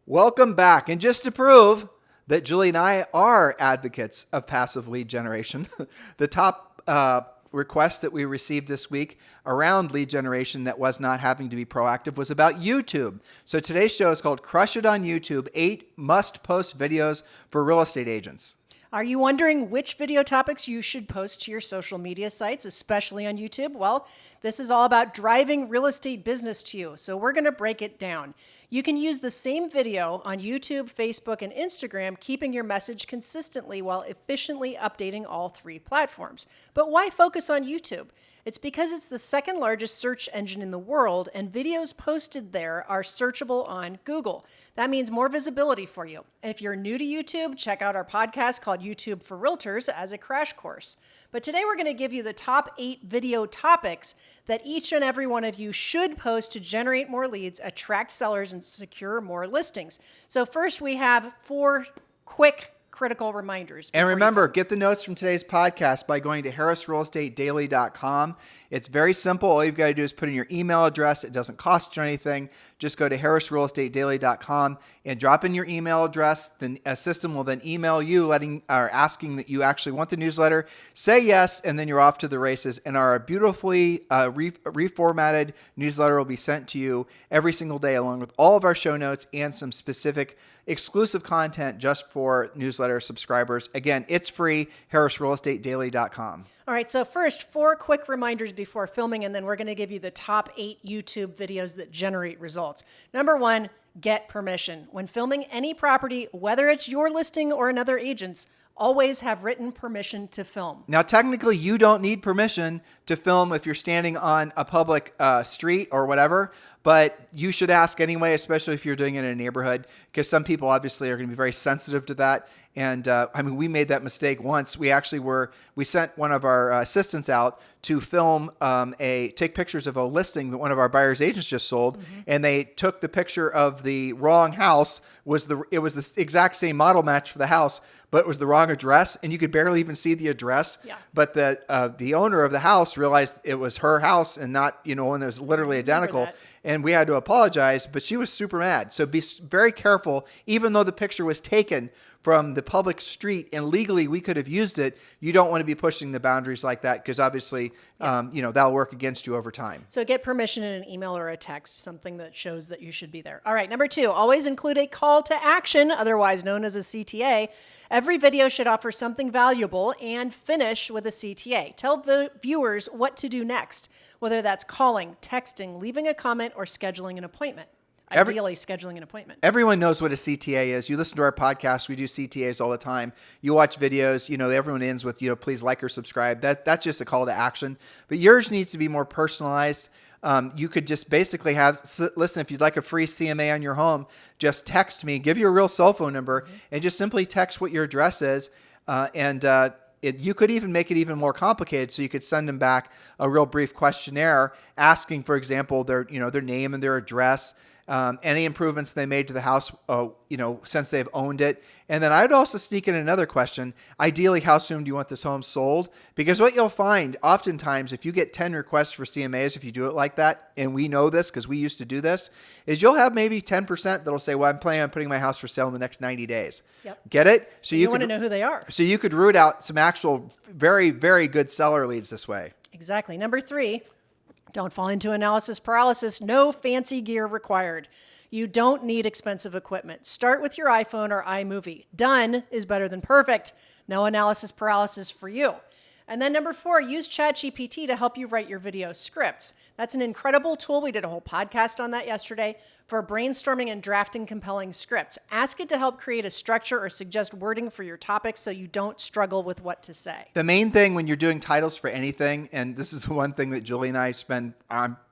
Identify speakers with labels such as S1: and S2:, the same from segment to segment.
S1: Welcome back. And just to prove that Julie and I are advocates of passive lead generation, the top request that we received this week around lead generation that was not having to be proactive was about YouTube. So today's show is called Crush It on YouTube, 8 must-post videos for real estate agents.
S2: Are you wondering which video topics you should post to your social media sites, especially on YouTube? Well, this is all about driving real estate business to you. So we're going to break it down. You can use the same video on YouTube, Facebook, and Instagram, keeping your message consistently while efficiently updating all 3 platforms. But why focus on YouTube? It's because it's the second largest search engine in the world, and videos posted there are searchable on Google. That means more visibility for you. And if you're new to YouTube, check out our podcast called YouTube for Realtors as a crash course. But today we're going to give you the top 8 video topics that each and every one of you should post to generate more leads, attract sellers, and secure more listings. So first we have 4 quick critical reminders.
S1: And remember, get the notes from today's podcast by going to harrisrealestatedaily.com. It's very simple. All you've got to do is put in your email address. It doesn't cost you anything. Just go to harrisrealestatedaily.com and drop in your email address. Then a system will then email you asking that you actually want the newsletter. Say yes, and then you're off to the races. And our beautifully reformatted newsletter will be sent to you every single day along with all of our show notes and some specific exclusive content just for newsletter subscribers. Again, it's free, harrisrealestatedaily.com.
S2: All right, so first, 4 quick reminders before filming, and then we're going to give you the top 8 YouTube videos that generate results. Number 1, get permission. When filming any property, whether it's your listing or another agent's, always have written permission to film.
S1: Now, technically, you don't need permission to film if you're standing on a public street or whatever, but you should ask anyway, especially if you're doing it in a neighborhood, because some people obviously are going to be very sensitive to that. And we made that mistake once. We sent one of our assistants out to film take pictures of a listing that one of our buyer's agents just sold. Mm-hmm. And they took the picture of the wrong house. It was the exact same model match for the house, but it was the wrong address, and you could barely even see the address. Yeah. But the owner of the house realized it was her house and not, and it was literally identical. And we had to apologize, but she was super mad. So be very careful, even though the picture was taken from the public street and legally we could have used it. You don't want to be pushing the boundaries like that because obviously, that'll work against you over time.
S2: So get permission in an email or a text, something that shows that you should be there. All right, number 2, always include a call to action, otherwise known as a CTA. Every video should offer something valuable and finish with a CTA. Tell the viewers what to do next, whether that's calling, texting, leaving a comment, or scheduling an appointment. Ideally, scheduling an appointment.
S1: Everyone knows what a CTA is. You listen to our podcast. We do CTAs all the time. You watch videos. Everyone ends with, please like or subscribe. That's just a call to action. But yours needs to be more personalized. You could just basically listen, if you'd like a free CMA on your home, just text me, give you a real cell phone number, mm-hmm. and just simply text what your address is. You could even make it even more complicated. So you could send them back a real brief questionnaire asking, for example, their name and their address, any improvements they made to the house, since they've owned it. And then I'd also sneak in another question. Ideally, how soon do you want this home sold? Because what you'll find oftentimes, if you get 10 requests for CMAs, if you do it like that, and we know this because we used to do this, is you'll have maybe 10% that'll say, well, I'm planning on putting my house for sale in the next 90 days. Yep. Get it?
S2: So you want to know who they are.
S1: So you could root out some actual very, very good seller leads this way.
S2: Exactly. Number 3, don't fall into analysis paralysis. No fancy gear required. You don't need expensive equipment. Start with your iPhone or iMovie. Done is better than perfect. No analysis paralysis for you. And then number 4, use ChatGPT to help you write your video scripts. That's an incredible tool. We did a whole podcast on that yesterday for brainstorming and drafting compelling scripts. Ask it to help create a structure or suggest wording for your topics so you don't struggle with what to say.
S1: The main thing when you're doing titles for anything, and this is one thing that Julie and I spend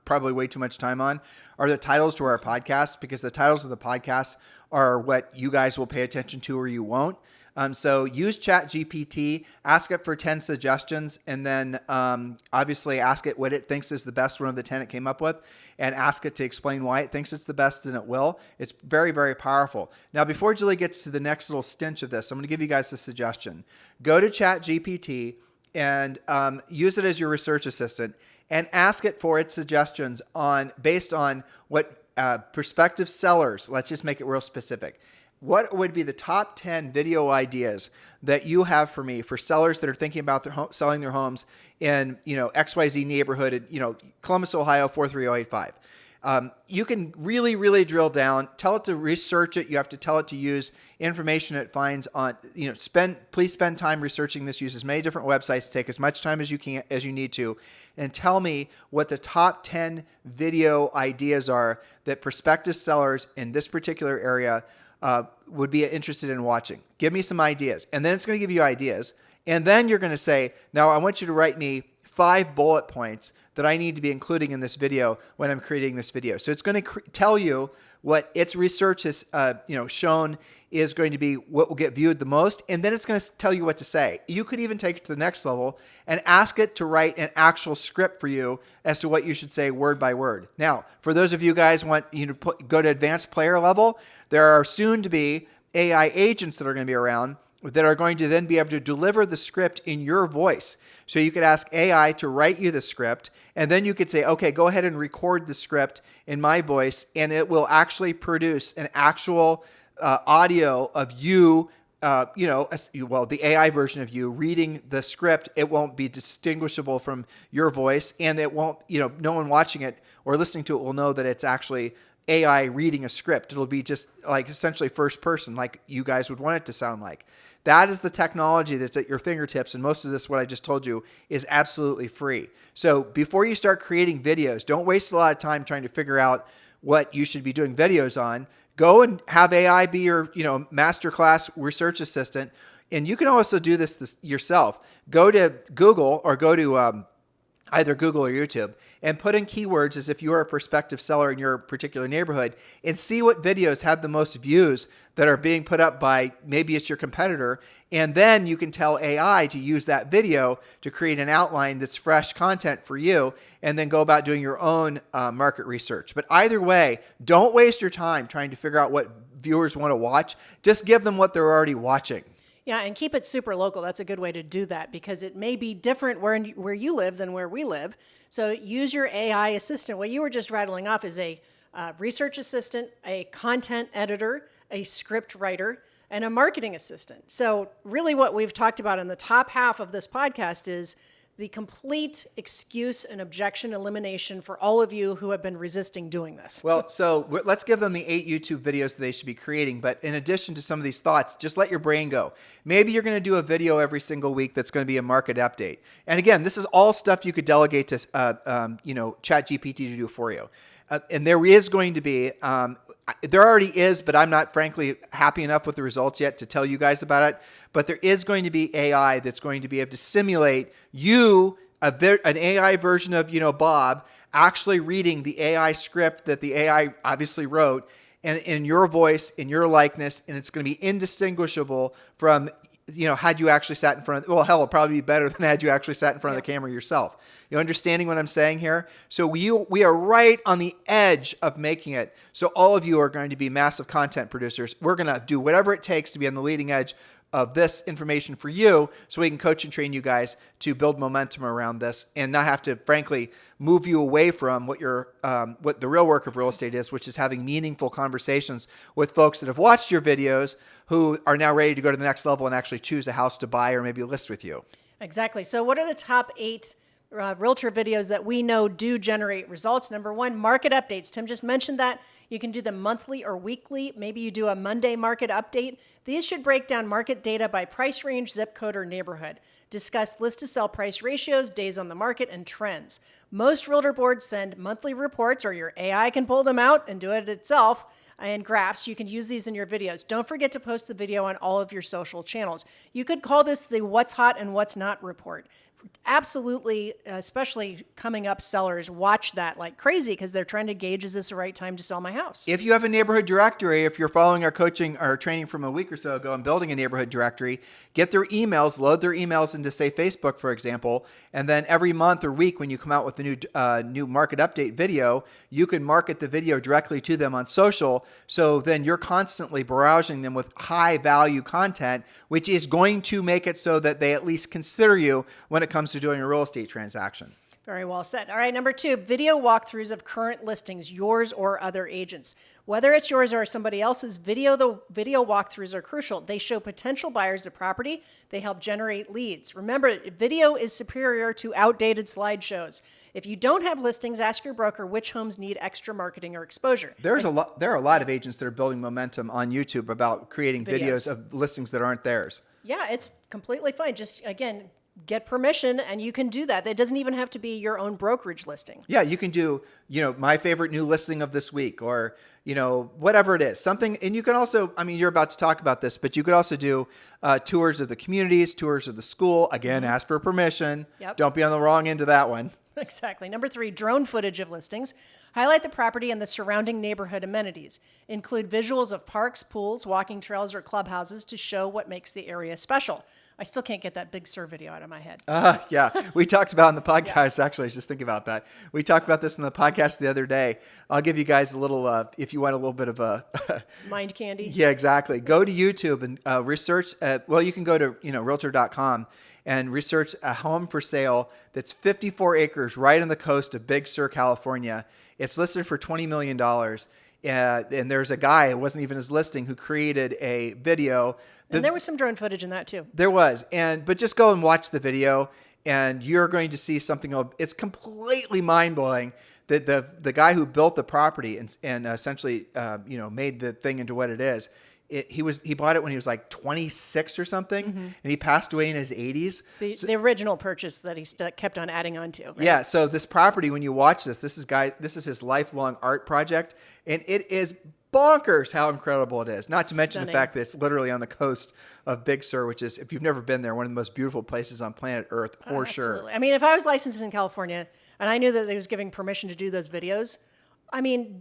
S1: probably way too much time on, are the titles to our podcast, because the titles of the podcast are what you guys will pay attention to or you won't. So use ChatGPT, ask it for 10 suggestions, and then obviously ask it what it thinks is the best one of the 10 it came up with, and ask it to explain why it thinks it's the best, and it will. It's very, very powerful. Now, before Julie gets to the next little stitch of this, I'm going to give you guys a suggestion. Go to ChatGPT and use it as your research assistant, and ask it for its suggestions based on what prospective sellers, let's just make it real specific. What would be the top 10 video ideas that you have for me for sellers that are thinking about selling their homes in, XYZ neighborhood, Columbus, Ohio, 43085? You can really, really drill down. Tell it to research it. You have to tell it to use information it finds on, please spend time researching this. Use as many different websites. Take as much time as you need to, and tell me what the top 10 video ideas are that prospective sellers in this particular area would be interested in watching. Give me some ideas. And then it's going to give you ideas. And then you're going to say, now I want you to write me 5 bullet points that I need to be including in this video when I'm creating this video. So it's going to tell you what its research has shown is going to be what will get viewed the most, and then it's going to tell you what to say. You could even take it to the next level and ask it to write an actual script for you as to what you should say word by word. Now, for those of you guys want to go to advanced player level, there are soon to be AI agents that are going to be around that are going to then be able to deliver the script in your voice. So you could ask AI to write you the script, and then you could say, okay, go ahead and record the script in my voice, and it will actually produce an actual audio of you, the AI version of you reading the script. It won't be distinguishable from your voice, and it won't, no one watching it or listening to it will know that it's actually AI reading a script. It'll be just like essentially first person, like you guys would want it to sound like. That is the technology that's at your fingertips, and most of this, what I just told you, is absolutely free. So before you start creating videos, don't waste a lot of time trying to figure out what you should be doing videos on. Go and have AI be your, masterclass research assistant, and you can also do this yourself. Go to Google or go to either Google or YouTube, and put in keywords as if you are a prospective seller in your particular neighborhood, and see what videos have the most views that are being put up by maybe it's your competitor. And then you can tell AI to use that video to create an outline that's fresh content for you, and then go about doing your own market research. But either way, don't waste your time trying to figure out what viewers want to watch. Just give them what they're already watching.
S2: Yeah, and keep it super local. That's a good way to do that, because it may be different where you live than where we live. So use your AI assistant. What you were just rattling off is a research assistant, a content editor, a script writer, and a marketing assistant. So really what we've talked about in the top half of this podcast is the complete excuse and objection elimination for all of you who have been resisting doing this.
S1: Well, so let's give them the 8 YouTube videos that they should be creating. But in addition to some of these thoughts, just let your brain go. Maybe you're going to do a video every single week that's going to be a market update. And again, this is all stuff you could delegate to, ChatGPT to do for you. And there is going to be, there already is, but I'm not frankly happy enough with the results yet to tell you guys about it. But there is going to be AI that's going to be able to simulate you, an AI version of, Bob, actually reading the AI script that the AI obviously wrote, and in your voice, in your likeness, and it's going to be indistinguishable from, had you actually sat in front of, well, hell, it'll probably be better than had you actually sat in front of the camera yourself. You understanding what I'm saying here? So we are right on the edge of making it. So all of you are going to be massive content producers. We're going to do whatever it takes to be on the leading edge of this information for you, so we can coach and train you guys to build momentum around this and not have to, frankly, move you away from what the real work of real estate is, which is having meaningful conversations with folks that have watched your videos who are now ready to go to the next level and actually choose a house to buy or maybe list with you.
S2: Exactly. So what are the top 8 realtor videos that we know do generate results? Number 1, market updates. Tim just mentioned that. You can do them monthly or weekly. Maybe you do a Monday market update. These should break down market data by price range, zip code, or neighborhood. Discuss list to sell price ratios, days on the market, and trends. Most realtor boards send monthly reports, or your AI can pull them out and do it itself, and graphs. You can use these in your videos. Don't forget to post the video on all of your social channels. You could call this the what's hot and what's not report. Absolutely, especially coming up sellers, watch that like crazy because they're trying to gauge, is this the right time to sell my house?
S1: If you have a neighborhood directory, if you're following our coaching or training from a week or so ago and building a neighborhood directory, get their emails, load their emails into, say, Facebook, for example, and then every month or week when you come out with the new market update video, you can market the video directly to them on social. So then you're constantly barraging them with high value content, which is going to make it so that they at least consider you when it comes to doing a real estate transaction.
S2: Very well said. All right, number 2, video walkthroughs of current listings, yours or other agents. Whether it's yours or somebody else's, the video walkthroughs are crucial. They show potential buyers the property. They help generate leads. Remember, video is superior to outdated slideshows. If you don't have listings, ask your broker which homes need extra marketing or exposure.
S1: There are a lot of agents that are building momentum on YouTube about creating videos of listings that aren't theirs.
S2: Yeah, it's completely fine. Just, again, get permission and you can do that. It doesn't even have to be your own brokerage listing.
S1: Yeah, you can do, my favorite new listing of this week, or, whatever it is, something. And you can also, you're about to talk about this, but you could also do tours of the communities, tours of the school. Again, ask for permission.
S2: Yep.
S1: Don't be on the wrong end of that one.
S2: Exactly. Number 3, drone footage of listings. Highlight the property and the surrounding neighborhood amenities. Include visuals of parks, pools, walking trails, or clubhouses to show what makes the area special. I still can't get that Big Sur video out of my head.
S1: Yeah, we talked about in the podcast. Actually, I was just thinking about that. We talked about this in the podcast the other day. I'll give you guys a little, if you want a little bit of a
S2: mind candy.
S1: Yeah, exactly. Go to YouTube and research. You can go to Realtor.com and research a home for sale that's 54 acres right on the coast of Big Sur, California. It's listed for $20 million. And there's a guy, it wasn't even his listing, who created a video.
S2: And there was some drone footage in that too.
S1: There was. But just go and watch the video and you're going to see something. It's completely mind-blowing that the guy who built the property and essentially made the thing into what it is. He bought it when he was like 26 or something, and he passed away in his 80s.
S2: The original purchase that he kept on adding on to. Right?
S1: Yeah. So this property, when you watch this is his lifelong art project, and it is bonkers how incredible it is. Not to mention the fact that it's literally on the coast of Big Sur, which is, if you've never been there, one of the most beautiful places on planet Earth for sure.
S2: Absolutely. If I was licensed in California and I knew that they was giving permission to do those videos,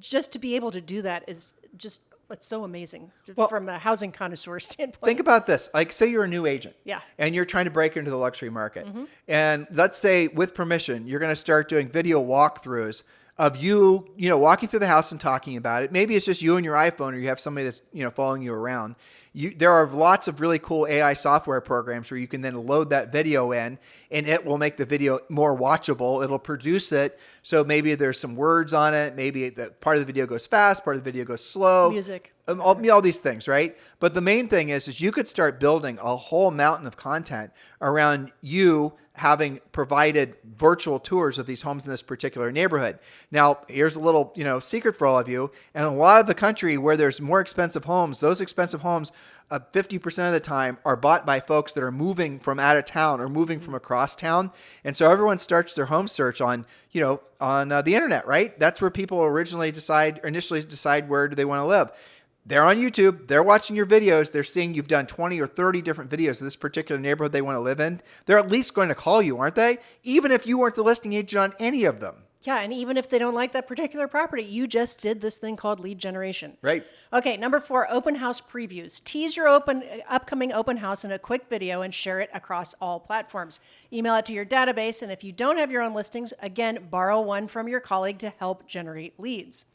S2: just to be able to do that is just. It's so amazing from a housing connoisseur standpoint.
S1: Think about this. Like, say you're a new agent.
S2: Yeah.
S1: And you're trying to break into the luxury market. And let's say, with permission, you're going to start doing video walkthroughs of you, walking through the house and talking about it. Maybe it's just you and your iPhone, or you have somebody that's, following you around. There are lots of really cool AI software programs where you can then load that video in, and it will make the video more watchable. It'll produce it. So maybe there's some words on it. Maybe the part of the video goes fast, part of the video goes slow.
S2: Music.
S1: All these things, right? But the main thing is you could start building a whole mountain of content around you having provided virtual tours of these homes in this particular neighborhood. Now, here's a little, secret for all of you. And a lot of the country where there's more expensive homes, those expensive homes, 50% of the time are bought by folks that are moving from out of town or moving from across town. And so everyone starts their home search on the internet, right? That's where people initially decide where do they want to live. They're on YouTube. They're watching your videos. They're seeing you've done 20 or 30 different videos of this particular neighborhood they want to live in. They're at least going to call you, aren't they? Even if you weren't the listing agent on any of them.
S2: Yeah, and even if they don't like that particular property, you just did this thing called lead generation.
S1: Right.
S2: Okay, number 4, open house previews. Tease your upcoming open house in a quick video and share it across all platforms. Email it to your database, and if you don't have your own listings, again, borrow one from your colleague to help generate leads.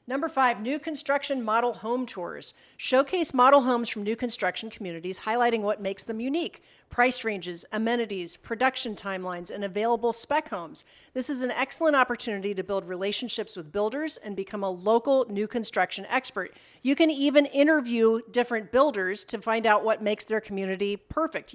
S2: Number 5, new construction model home tours. Showcase model homes from new construction communities, highlighting what makes them unique. Price ranges, amenities, production timelines, and available spec homes. This is an excellent opportunity to build relationships with builders and become a local new construction expert. You can even interview different builders to find out what makes their community perfect.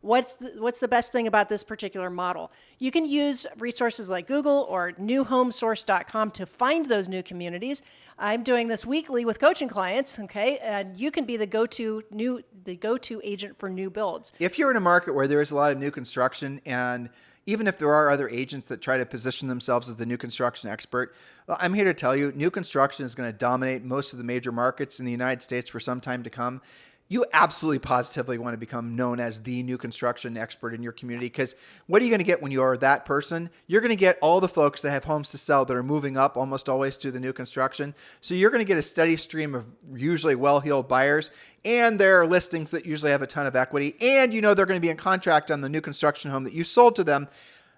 S2: What's the best thing about this particular model? You can use resources like Google or newhomesource.com to find those new communities. I'm doing this weekly with coaching clients, okay? And you can be the go-to agent for new builds.
S1: If you're in a market where there is a lot of new construction, and even if there are other agents that try to position themselves as the new construction expert, I'm here to tell you, new construction is going to dominate most of the major markets in the United States for some time to come. You absolutely positively want to become known as the new construction expert in your community, because what are you going to get when you are that person? You're going to get all the folks that have homes to sell that are moving up almost always to the new construction. So you're going to get a steady stream of usually well-heeled buyers, and there are listings that usually have a ton of equity, and they're going to be in contract on the new construction home that you sold to them.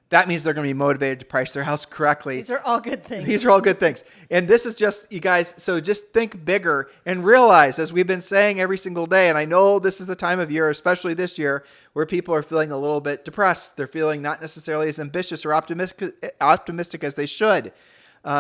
S1: That means they're going to be motivated to price their house correctly.
S2: These are all good things.
S1: These are all good things. And this is just, you guys, so just think bigger and realize, as we've been saying every single day, and I know this is the time of year, especially this year, where people are feeling a little bit depressed. They're feeling not necessarily as ambitious or optimistic as they should.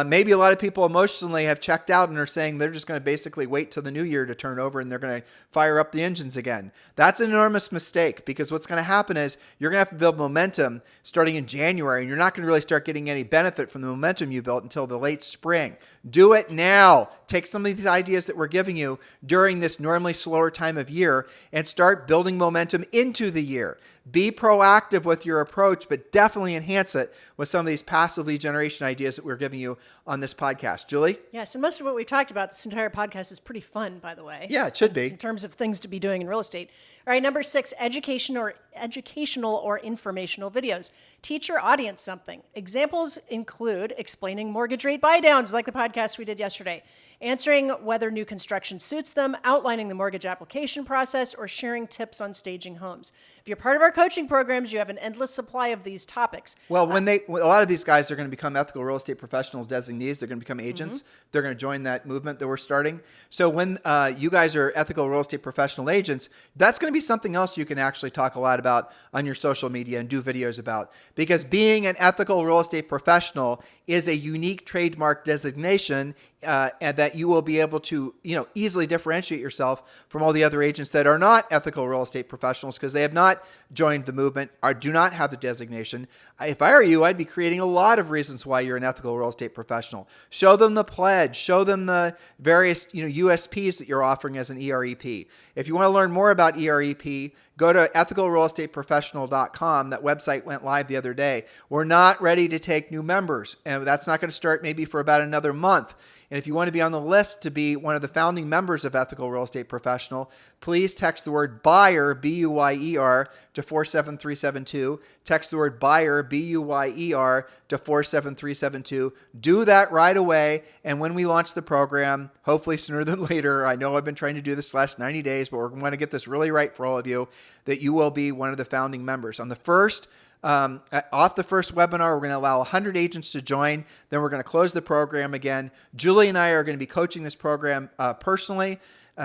S1: Maybe a lot of people emotionally have checked out and are saying they're just going to basically wait till the new year to turn over and they're going to fire up the engines again. That's an enormous mistake, because what's going to happen is you're going to have to build momentum starting in January, and you're not going to really start getting any benefit from the momentum you built until the late spring. Do it now. Take some of these ideas that we're giving you during this normally slower time of year and start building momentum into the year. Be proactive with your approach, but definitely enhance it with some of these passive lead generation ideas that we're giving you on this podcast. Julie?
S2: Yes, and most of what we've talked about this entire podcast is pretty fun, by the way.
S1: Yeah, it should be.
S2: In terms of things to be doing in real estate. All right, number 6, educational or informational videos. Teach your audience something. Examples include explaining mortgage rate buy downs, like the podcast we did yesterday, answering whether new construction suits them, outlining the mortgage application process, or sharing tips on staging homes. If you're part of our coaching programs, you have an endless supply of these topics.
S1: Well, a lot of these guys are going to become ethical real estate professional designees. They're going to become agents. They're going to join that movement that we're starting. So when you guys are ethical real estate professional agents, that's going to be something else you can actually talk a lot about on your social media and do videos about. Because being an ethical real estate professional is a unique trademark designation, and that you will be able to, easily differentiate yourself from all the other agents that are not ethical real estate professionals, because they have not joined the movement or do not have the designation. If I were you, I'd be creating a lot of reasons why you're an ethical real estate professional. Show them the pledge. Show them the various, USPs that you're offering as an EREP. If you want to learn more about EREP, go to ethicalrealestateprofessional.com. That website went live the other day. We're not ready to take new members, and that's not going to start maybe for about another month. And if you want to be on the list to be one of the founding members of Ethical Real Estate Professional, please text the word BUYER, B-U-Y-E-R, to 47372. Text the word BUYER, B-U-Y-E-R, to 47372. Do that right away. And when we launch the program, hopefully sooner than later, I know I've been trying to do this the last 90 days, but we're going to get this really right for all of you, that you will be one of the founding members. On the first off the first webinar, we're going to allow 100 agents to join. Then we're going to close the program again. Julie and I are going to be coaching this program personally.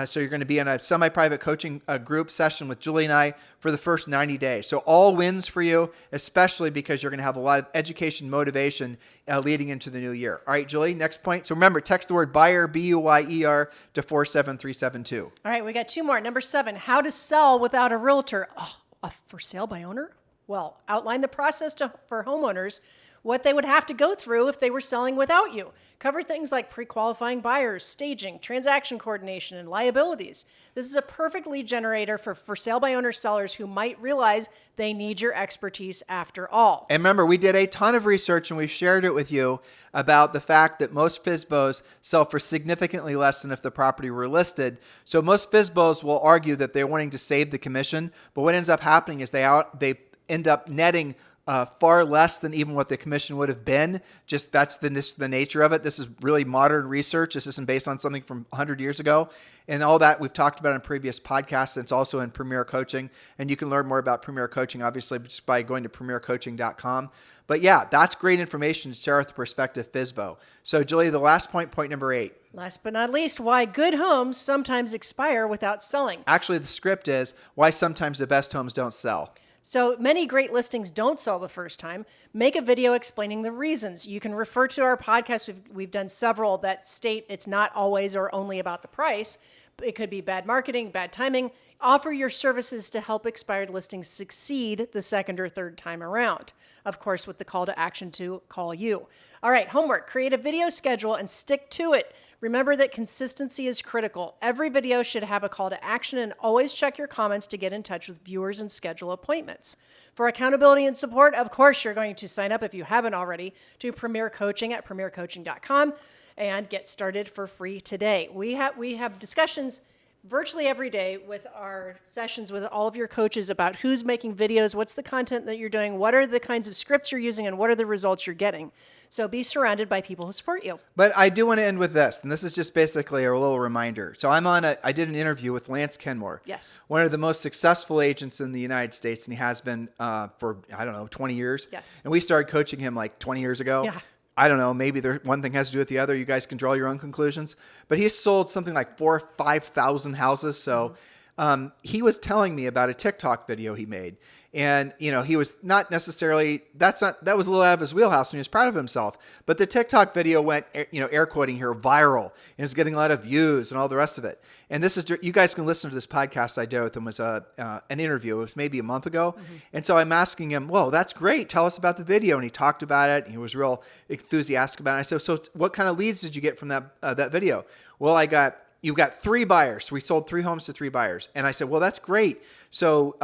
S1: So you're going to be in a semi-private coaching group session with Julie and I for the first 90 days. So all wins for you, especially because you're going to have a lot of education motivation leading into the new year. All right, Julie, next point. So remember, text the word BUYER, B-U-Y-E-R, to 47372.
S2: All right, we got 2 more. Number 7, how to sell without a realtor. Oh, a for sale by owner? Well, outline the process for homeowners, what they would have to go through if they were selling without you. Cover things like pre-qualifying buyers, staging, transaction coordination, and liabilities. This is a perfect lead generator for sale by owner sellers who might realize they need your expertise after all.
S1: And remember, we did a ton of research and we've shared it with you about the fact that most FSBOs sell for significantly less than if the property were listed. So most FSBOs will argue that they're wanting to save the commission, but what ends up happening is they end up netting far less than even what the commission would have been. Just that's the nature of it. This is really modern research. This isn't based on something from 100 years ago. And all that we've talked about in previous podcasts. It's also in Premier Coaching. And you can learn more about Premier Coaching, obviously, just by going to premiercoaching.com. But yeah, that's great information to share with the prospective FSBO. So Julie, the last point number 8.
S2: Last but not least, why good homes sometimes expire without selling.
S1: Actually, the script is why sometimes the best homes don't sell.
S2: So many great listings don't sell the first time. Make a video explaining the reasons. You can refer to our podcast. We've done several that state it's not always or only about the price. It could be bad marketing, bad timing. Offer your services to help expired listings succeed the second or third time around. Of course, with the call to action to call you. All right, homework. Create a video schedule and stick to it. Remember that consistency is critical. Every video should have a call to action, and always check your comments to get in touch with viewers and schedule appointments. For accountability and support, of course, you're going to sign up if you haven't already to Premier Coaching at premiercoaching.com and get started for free today. We have discussions virtually every day with our sessions with all of your coaches about who's making videos, what's the content that you're doing, what are the kinds of scripts you're using, and what are the results you're getting. So be surrounded by people who support you.
S1: But I do want to end with this, and this is just basically a little reminder. So I did an interview with Lance Kenmore.
S2: Yes.
S1: One of the most successful agents in the United States, and he has been for, 20 years.
S2: Yes.
S1: And we started coaching him like 20 years ago.
S2: Yeah.
S1: I don't know, maybe one thing has to do with the other. You guys can draw your own conclusions. But he's sold something like 4,000 or 5,000 houses. So he was telling me about a TikTok video he made. And, he was not necessarily, that was a little out of his wheelhouse and he was proud of himself. But the TikTok video went, air quoting here, viral and is getting a lot of views and all the rest of it. And this is, you guys can listen to this podcast I did with him. It was an interview. It was maybe a month ago. Mm-hmm. And so I'm asking him, whoa, that's great. Tell us about the video. And he talked about it. And he was real enthusiastic about it. And I said, so what kind of leads did you get from that video? Well, you got 3 buyers. We sold 3 homes to 3 buyers. And I said, well, that's great. So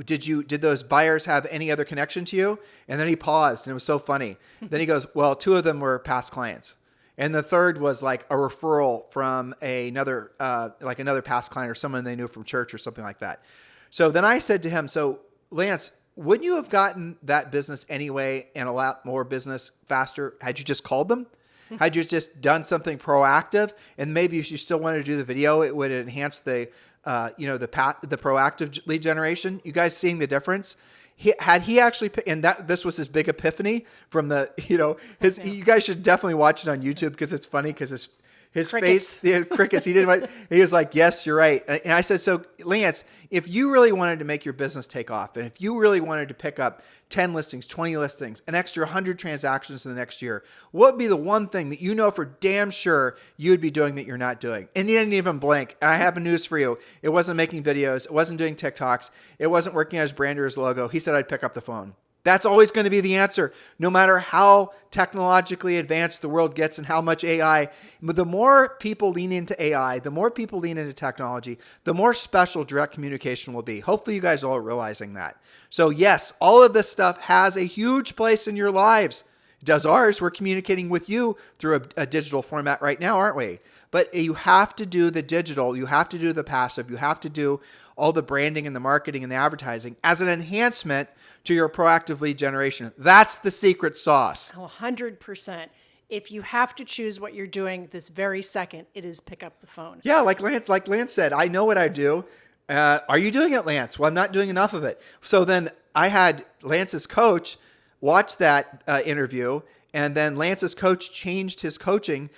S1: did those buyers have any other connection to you? And then he paused and it was so funny. Then he goes, well, 2 of them were past clients. And the third was like a referral from another past client or someone they knew from church or something like that. So then I said to him, so Lance, wouldn't you have gotten that business anyway and a lot more business faster had you just called them? Had you just done something proactive, and maybe if you still wanted to do the video, it would enhance the proactive lead generation. You guys seeing the difference? Had he actually, and this was his big epiphany from you guys should definitely watch it on YouTube because it's funny because his
S2: crickets.
S1: face, the crickets, he was like, yes, you're right. And I said, so Lance, if you really wanted to make your business take off, and if you really wanted to pick up 10 listings, 20 listings, an extra 100 transactions in the next year, what would be the one thing that you know for damn sure you would be doing that you're not doing? And he didn't even blink. And I have news for you. It wasn't making videos. It wasn't doing TikToks. It wasn't working on his brand or his logo. He said, I'd pick up the phone. That's always going to be the answer, no matter how technologically advanced the world gets and how much AI. The more people lean into AI, the more people lean into technology, the more special direct communication will be. Hopefully you guys all are realizing that. So yes, all of this stuff has a huge place in your lives. It does ours. We're communicating with you through a digital format right now, aren't we? But you have to do the digital. You have to do the passive. You have to do all the branding and the marketing and the advertising as an enhancement to your proactive lead generation. That's the secret sauce.
S2: 100%. If you have to choose what you're doing this very second, it is pick up the phone.
S1: Yeah, like Lance said, I know what I do. Are you doing it, Lance? Well, I'm not doing enough of it. So then I had Lance's coach watch that interview, and then Lance's coach changed his coaching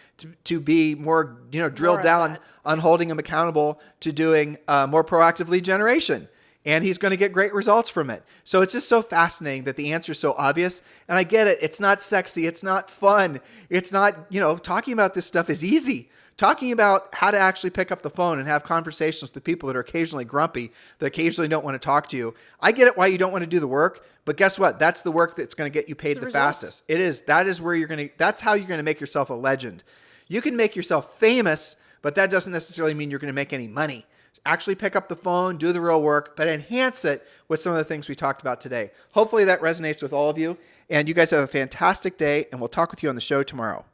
S1: to be more, drilled down on holding him accountable to doing more proactive lead generation. And he's going to get great results from it. So it's just so fascinating that the answer is so obvious. And I get it. It's not sexy. It's not fun. It's not, talking about this stuff is easy. Talking about how to actually pick up the phone and have conversations with the people that are occasionally grumpy, that occasionally don't want to talk to you. I get it why you don't want to do the work, but guess what? That's the work that's going to get you paid the fastest. It is. That's how you're going to make yourself a legend. You can make yourself famous, but that doesn't necessarily mean you're going to make any money. Actually pick up the phone, do the real work, but enhance it with some of the things we talked about today. Hopefully that resonates with all of you. And you guys have a fantastic day, and we'll talk with you on the show tomorrow.